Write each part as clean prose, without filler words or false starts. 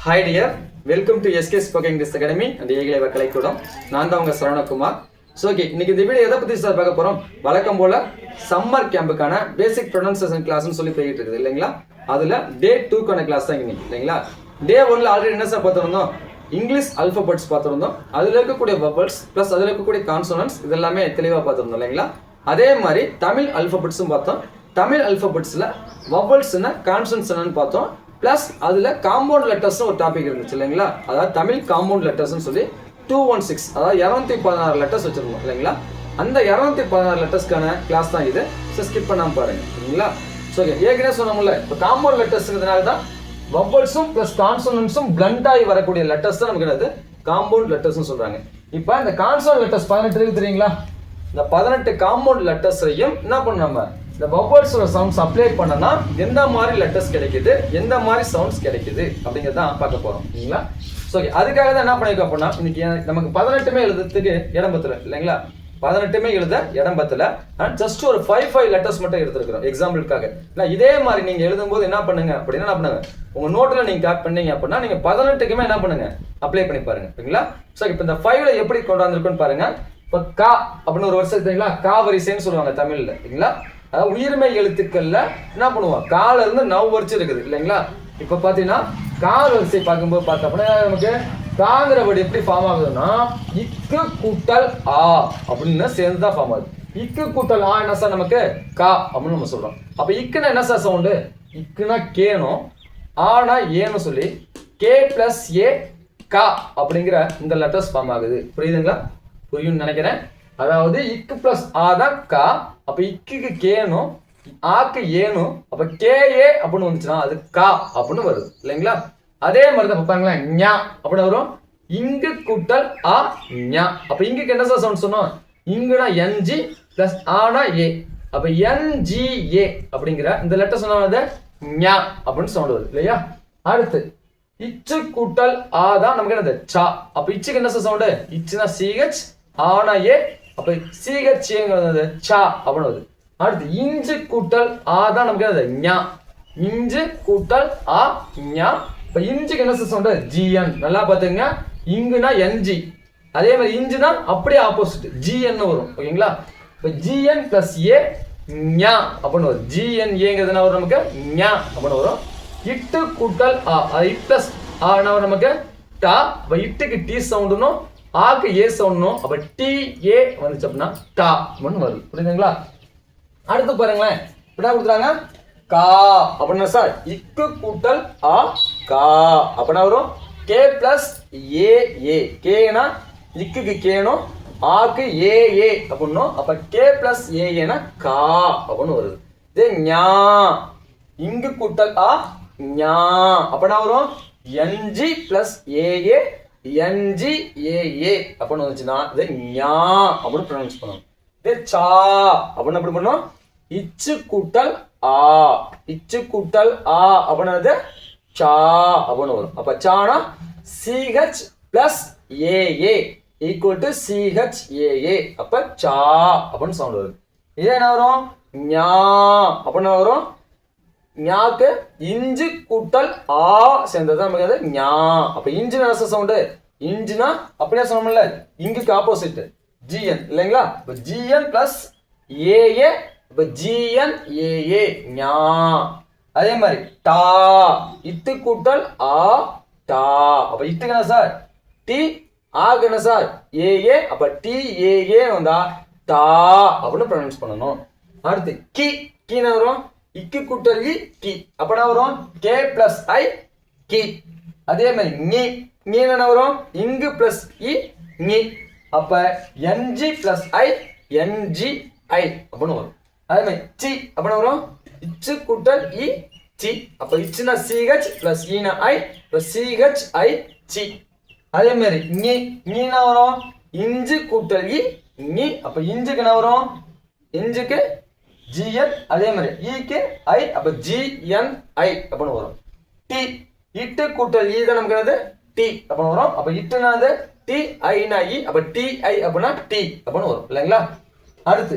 Hi dear, welcome to SK Spoken English Academy and ஏகலைவ கலைக்கூடம். நான் தான் உங்க சரவணகுமார். ஸோ ஓகே, இன்னைக்கு இந்த வீடியோ எதை பற்றி சார் பார்க்க போகிறோம்? வழக்கம் போல் சம்மர் கேம்புக்கான பேசிக் ப்ரொனன்சியேஷன் கிளாஸ்னு சொல்லி போயிட்டு இருக்குது இல்லைங்களா? அதில் டே 2க்கான கிளாஸ் தான் இன்னைக்கு இல்லைங்களா? டே 1ல் ஆல்ரெடி என்ன சார் பார்த்துருந்தோம்? இங்கிலீஷ் அல்ஃபபெட்ஸ் பார்த்துருந்தோம். அதில் இருக்கக்கூடிய வவல்ஸ் ப்ளஸ் அதில் இருக்கக்கூடிய கான்சோனன்ட்ஸ் இதெல்லாமே தெளிவாக பார்த்துருந்தோம் இல்லைங்களா? அதே மாதிரி தமிழ் அல்ஃபபெட்ஸும் பார்த்தோம். தமிழ் அல்ஃபபெட்ஸில் வவல்ஸ்னா கான்சனன்ட்ஸ் என்னன்னு பார்த்தோம். ப்ளஸ் அதில் காம்பவுண்ட் லெட்டர்ஸ்னு ஒரு டாபிக் இருந்துச்சு இல்லைங்களா? அதாவது தமிழ் காம்பவுண்ட் லெட்டர்ஸ்னு சொல்லி 216 அதாவது 216 லெட்டர்ஸ் வச்சுருந்தோம் இல்லைங்களா? அந்த 216 லெட்டர்ஸ்க்கான கிளாஸ் தான் இது. ஸோ ஸ்கிப் பண்ணாமல் பாருங்க சரிங்களா? ஸோ ஓகே, ஏற்கனவே சொன்னோம்ல, இப்போ காம்பவுண்ட் லெட்டர்ஸ்ங்கிறதுனால தான் வவல்ஸும் ப்ளஸ் கான்சனன்ட்ஸும் பிளண்ட் ஆகி வரக்கூடிய லெட்டர்ஸ் தான் நமக்கு என்னது காம்பவுண்ட் லெட்டர்ஸ்னு சொல்கிறாங்க. இப்போ இந்த கான்சனன்ட் லெட்டர்ஸ் 18 இருக்கு தெரியுங்களா? இந்த 18 காம்பவுண்ட் லெட்டர்ஸையும் என்ன பண்ணாம இந்த வவல்ஸோட சவுண்ட்ஸ் அப்ளை பண்ணனா எந்த மாதிரி லெட்டர்ஸ் கிடைக்குது, எந்த மாதிரி சவுண்ட்ஸ் கிடைக்குது அப்படிங்கிறத பார்க்க போறோம் இல்லைங்களா? ஸோ அதுக்காக தான் என்ன பண்ணிருக்கோம் அப்படின்னா, இன்னைக்கு நமக்கு 18மே எழுதுறதுக்கு இடம் பத்தல இல்லைங்களா? 18மே எழுத இடம் பத்தல. ஜஸ்ட் ஒரு 5 லெட்டர்ஸ் மட்டும் எடுத்துருக்கிறோம் எக்ஸாம்பிளுக்காக. இதே மாதிரி நீங்க எழுதும் போது என்ன பண்ணுங்க அப்படின்னா, என்ன பண்ணுங்க, உங்க நோட்ல நீங்க காப்பி பண்ணீங்க அப்படின்னா நீங்க 18க்குமே என்ன பண்ணுங்க அப்ளை பண்ணி பாருங்க சரிங்களா? ஸோ இப்போ இந்த 5ல எப்படி கொண்டாந்துருக்குன்னு பாருங்க. இப்போ கா அப்படின்னு ஒரு வருஷம் தெரியுங்களா? கா வரிசைன்னு சொல்லுவாங்க தமிழ்ல இல்லைங்களா? அதாவது உயிர்மை எழுத்துக்கள்ல என்ன பண்ணுவோம், கால இருந்து நவ் வரிசை இருக்குது இல்லைங்களா? இப்ப பாத்தீங்கன்னா கால் வரிசை பார்க்கும்போது பார்த்தோம்னா நமக்கு காங்கிற வேர்டு எப்படி ஃபார்ம் ஆகுதுன்னா இக்கு கூட்டல் ஆ அப்படின்னு சேர்ந்துதான் ஃபார்ம் ஆகுது. இக்கு கூட்டல் ஆ என்ன சார் நமக்கு கா அப்படின்னு நம்ம சொல்றோம். அப்ப இக்குன்னா என்ன சார் சவுண்டு? இக்குனா கேனும், ஆனா ஏன்னு சொல்லி கே பிளஸ் ஏ கா அப்படிங்கிற இந்த லெட்டர்ஸ் ஃபார்ம் ஆகுது. புரியுதுங்களா? புரியும்னு நினைக்கிறேன். அதாவது இக்கு பிளஸ் ஆ தான் கா. அப்ப இக்குக்கு கேனும் ஆக்கு ஏனும், அப்ப கே ஏ அப்படின்னு வந்துச்சுன்னா அது கா அப்படின்னு வருது இல்லைங்களா? அதே மாதிரி தான் பாருங்களேன், ஞா அப்படின்னு வரும். இங்கு கூட்டல் ஆ ஞா. அப்ப இங்குக்கு என்ன சார் சவுண்ட் சொன்னோம்? இங்குனா என்ஜி பிளஸ் ஆனா ஏ. அப்ப என்ஜி ஏ அப்படிங்கிற இந்த லெட்டர் சொன்ன ஞா அப்படின்னு சவுண்ட் வருது இல்லையா? அடுத்து இச்சு கூட்டல் ஆ தான் நமக்கு என்னது சா. அப்ப இச்சுக்கு என்ன சார் சவுண்டு? இச்சுனா சிஹெச், ஆனா ஏ. அப்ப சிஹெச் ஏங்கிறது சா அப்படின்னு வருது. அடுத்து இஞ்சு கூட்டல் ஆ தான் நமக்கு என்னது ஞா. இஞ்சு கூட்டல் ஆ ஞா. இப்ப இஞ்சுக்கு என்ன சவுண்ட்? ஜிஎன். நல்லா பாத்துங்க, இங்குனா என்ஜி. அதே மாதிரி இஞ்சுனா அப்படியே ஆப்போசிட் ஜிஎன் வரும் ஓகேங்களா? இப்ப ஜிஎன் பிளஸ் ஏ ஞா அப்படின்னு வரும். ஜிஎன் ஏங்கிறது என்ன வரும் நமக்கு? ஞா அப்படின்னு வரும். இட்டு கூட்டல் ஆ, அது இட் பிளஸ் ஆ என்ன வரும் நமக்கு? டா. அப்ப இட்டுக்கு டி சவுண்டுனும் ஆக்கு ஏ சவுண்டனும், அப்ப டி ஏ வந்துச்சு அப்படின்னா டா அப்படின்னு வருது. புரியுதுங்களா? அடுத்து பாருங்களேன், என்ன கொடுத்துறாங்க? கா அப்படின்னா சார் இக்கு கூட்டல் ஆ கா அப்படின்னா வரும். கே பிளஸ் ஏ ஏ. கேனா இக்குக்கு கேனும், ஆக்கு ஏ ஏ அப்படின்னும், அப்ப கே பிளஸ் ஏ ஏனா கா அப்படின்னு வருது. இது ஞா. இங்கு கூட்டல் ஆ ஞா அப்படின்னா வரும். NG plus A A NG ஏ ஏ அப்படின்னு வந்துச்சுன்னா இது ஞா அப்படின்னு ப்ரொனவுன்ஸ் பண்ணணும். இது சா அப்படின்னு எப்படி பண்ணணும்? இச்சு கூட்டல் ஆ. இச்சு கூட்டல் ஆ அப்படின்றது சா அப்படின்னு வரும். அப்ப சானா CH plus A A equal to CH A A. அப்ப சா அப்படின்னு சவுண்ட் வருது. இதே என்ன வரும்? ஞா அப்படின்னு வரும். ஞாக்கு இஞ்சு கூட்டல் ஆ சேர்ந்தது நமக்கு ஞா. அப்ப இஞ்சுனா சவுண்டு? இஞ்சுனா அப்படியே சொன்னோம்ல, இங்குக்கு ஆப்போசிட் ஜிஎன் இல்லைங்களா? இப்ப ஜிஎன் பிளஸ் ஏஏ. இப்ப ஜிஎன் ஏஏ ஞா. அதே மாதிரி டா. இட்டு கூட்டல் ஆ டா. அப்ப இட்டுக்கு என்ன சார்? டி. ஆக்கு என்ன சார்? ஏஏ. அப்ப டி ஏஏ வந்தா டா அப்படின்னு ப்ரொனவுன்ஸ் பண்ணணும். அடுத்து கி. கீனா வரும். இக்கு கூட்டல் இ கி. அப்பனா வரும் கே பிளஸ் ஐ கி. அதே மாதிரி நீ. நீ என்ன வரும்? இங்கு பிளஸ் இ நீ. அப்ப என்ஜி பிளஸ் ஐ என்ஜி ஐ அப்படின்னு வரும். அதே மாதிரி சி அப்படின்னு வரும். இச்சு கூட்டல் இ சி. அப்ப இச்சுனா சிஹெச் பிளஸ் ஈனா ஐ பிளஸ் சிஹெச் ஐ சி. அதே மாதிரி நீ. நீனா வரும். இஞ்சு கூட்டல் இ நீ. அப்ப இஞ்சுக்கு என்ன வரும்? இஞ்சுக்கு ஜிஎன். அதே மாதிரி ஈக்கு ஐ. அப்ப ஜிஎன் ஐ அப்படின்னு வரும். டி. இட்டு கூட்டல் ஈ தான் நமக்கு என்னது டி அப்படின்னு வரும். அப்ப இட்டுனாது டி ஐனா இ. அப்ப டி ஐ அப்படின்னா டி அப்படின்னு வரும் இல்லைங்களா? அடுத்து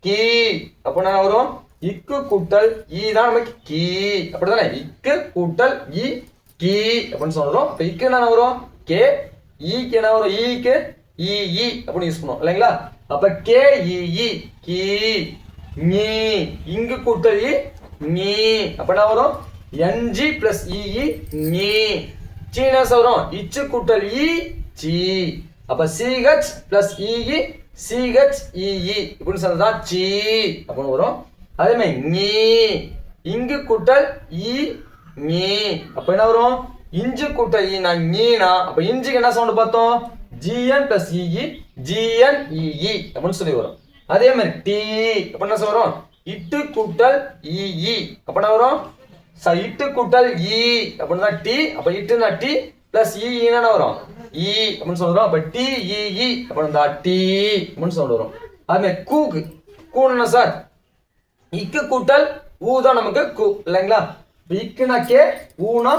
கி அப்படின்னா வரும். இக்கு கூட்டல் ஈ தான் நமக்கு கி அப்படிதானே? இக்கு கூட்டல் இ கீ அப்படின்னு சொல்றோம். இப்போ இக்கு என்ன வரும் கே, ஈக்கு என்ன வரும் ஈக்கு இ அப்படின்னு யூஸ் பண்ணுவோம் இல்லைங்களா. அப்ப கே இ கீ, நீ இங்கு கூட்டல் இ நீ, அப்ப என்ன வரும் என்ஜி பிளஸ் இ நீ. சீனா வரும் இச்சு கூட்டல் இ சி, அப்ப சிஹெச் பிளஸ் இ சிஹெச் இ இப்படின்னு சொன்னதான் சி அப்படின்னு வரும். அதே மாதிரி நீ இங்கு கூட்டல் இ நீ, அப்ப என்ன வரும் இஞ்சு கூட்டல் இ நான் நீனா, அப்ப இஞ்சுக்கு என்ன சவுண்ட் பார்த்தோம் ஜிஎன் பிளஸ் இ ஜிஎன் இ அப்படின்னு சொல்லி வரும். அதே மாதிரி டி அப்ப என்ன சொல்றோம் இட்டு கூட்டல் இ, அப்ப என்ன வரும் இட்டு கூட்டல் இ அப்படின்னு தான் டி, அப்ப இட்டுனா டி பிளஸ் என்ன வரும் இ அப்படின்னு சொல்றோம். அப்ப டி இ அப்படின்னு தான் டி அப்படின்னு சொல்லிட்டு வரும். அதே மாதிரி கூக்கு கூன்னா சார் இக்கு கூட்டல் ஊ தான் நமக்கு கு இல்லைங்களா. இக்குனா கே ஊனா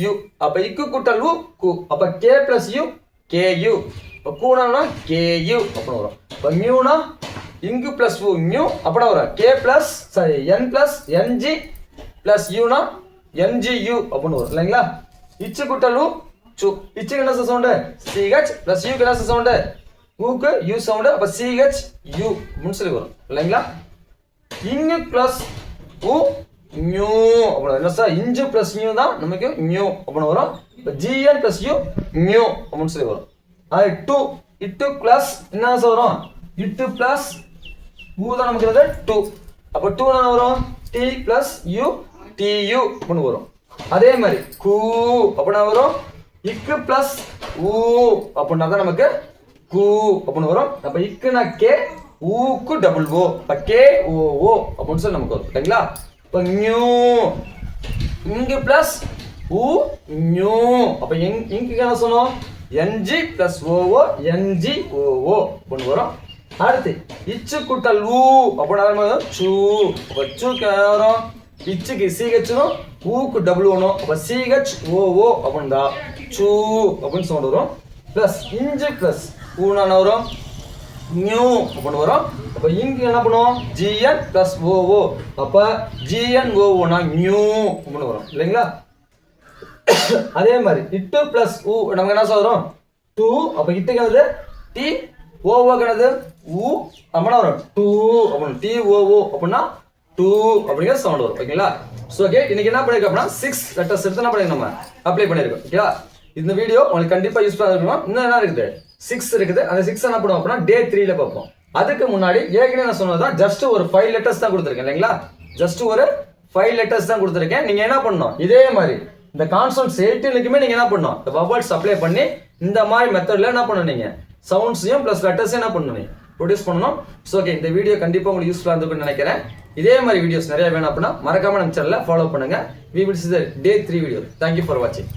யூ, அப்ப இக்கு கூட்டல் ஊ கு, அப்ப K bless U K U, இப்ப கூனா கே யூ அப்படின்னு வரும். இப்ப மியூனா இங்கு பிளஸ் ஊ மியூ அப்படின்னா வரும் K plus sorry N plus NG plus யூனா என்ஜி யூ அப்படின்னு வரும் இல்லைங்களா. இச்சு கூட்டல் ஊ சு, இச்சுக்கு என்ன சவுண்டு சிஹெச் பிளஸ் யூக்கு என்ன சவுண்டு ஊக்கு யூ சவுண்டு, அப்ப சிஹெச் யூ அப்படின்னு சொல்லி வரும் இல்லைங்களா. இங்கு பிளஸ் ஊ நியூ அப்படின்னு என்ன சார் இஞ்சு பிளஸ் நியூ தான் நமக்கு நியூ அப்படின்னு வரும். இப்போ ஜிஎன் பிளஸ் யூ நியூ அப்படின்னு சொல்லி வரும். அது டூ இட்டு பிளஸ் என்ன வரும் இட்டு பிளஸ் ஊ தான் நமக்கு டூ, அப்போ டூ என்ன வரும் D plus U D U அப்படின்னு வரும். அதே மாதிரி கூ அப்படின்னா வரும் இக்கு பிளஸ் ஊ அப்படின்னா தான் நமக்கு கூ அப்படின்னு வரும். அப்போ இக்குனா கே ஊக்கு டபுள் ஓ, இப்போ கே ஓ ஓ அப்படின்னு சொல்லி நமக்கு வரும் இல்லைங்களா. இப்போ நியூ இங்கு பிளஸ் ஊ நியூ, அப்போ இங்கு என்ன சொன்னோம் என்ஜி பிளஸ் ஓஓ என்ஜி ஓஓ அப்படின்னு வரும். அடுத்து இச்சு கூட்டல் ஊ அப்படின்னா சூ, அப்போ சூக்கு வரும் இச்சுக்கு சிஹெச்னும் ஊக்கு டபுள் ஒன்றும், அப்போ சிஹெச் ஓஓ அப்படின்னா சூ அப்படின்னு சொல்லிட்டு வரும். பிளஸ் இஞ்சு பிளஸ் ஊனா வரும் நியூ அப்படின்னு வரும். அப்போ இங்கு என்ன பண்ணுவோம் ஜிஎன் பிளஸ் ஓஓ, அப்போ ஜிஎன் ஓஓனா நியூ அப்படின்னு வரும் இல்லைங்களா. அதே மாதிரி இட்டு பிளஸ் ஊ நமக்கு என்ன வரும் டூ, அப்போ இட்டுக்கு என்னது டி ஓஓக்கு என்னது ஊ அப்படின்னா வரும் டூ அப்படின்னு டி ஓஓ அப்படின்னா டூ அப்படிங்கிற சவுண்ட் வரும் ஓகேங்களா. ஸோ ஓகே இன்னைக்கு என்ன பண்ணிருக்கோம் அப்படின்னா 6 லெட்டர்ஸ் எடுத்து என்ன பண்ணிருக்கோம் நம்ம அப்ளை பண்ணிருக்கோம் ஓகேவா. இந்த வீடியோ உங்களுக்கு கண்டிப்பா யூஸ்ஃபுல்லா இருக்கும். இன்னும் என்ன இருக்குது 6 இருக்குது, அந்த 6 என்ன பண்ணுவோம் அப்படின்னா டே 3ல பார்ப்போம். அதுக்கு முன்னாடி ஏற்கனவே நான் சொன்னதான் ஜஸ்ட் ஒரு 5 லெட்டர்ஸ் தான் கொடுத்துருக்கேன் இல்லைங்களா. ஜஸ்ட் ஒரு 5 லெட்டர்ஸ் தான் கொடுத்துருக்கேன். நீங்க என்ன பண்ணணும் இதே மாதிரி இந்த கான்சோனன்ட்ஸ் 18க்குமே நீங்க என்ன பண்ணணும் இந்த வவல்ஸ் அப்ளை பண்ணி இந்த மாதிரி மெத்தட்ல என்ன பண்ணணும் நீங்க சவுண்ட்ஸையும் பிளஸ் லெட்டர்ஸையும் என்ன பண்ணணும் நீங்க ப்ரொடியூஸ் பண்ணணும். ஸோ ஓகே இந்த வீடியோ கண்டிப்பா உங்களுக்கு யூஸ்ஃபுல்லா இருந்திருக்கும்னு நினைக்கிறேன். இதே மாதிரி வீடியோஸ் நிறைய வேணும் அப்படின்னா மறக்காம நம்ம சேனலை ஃபாலோ பண்ணுங்க. We will see the day 3 video. Thank you for watching.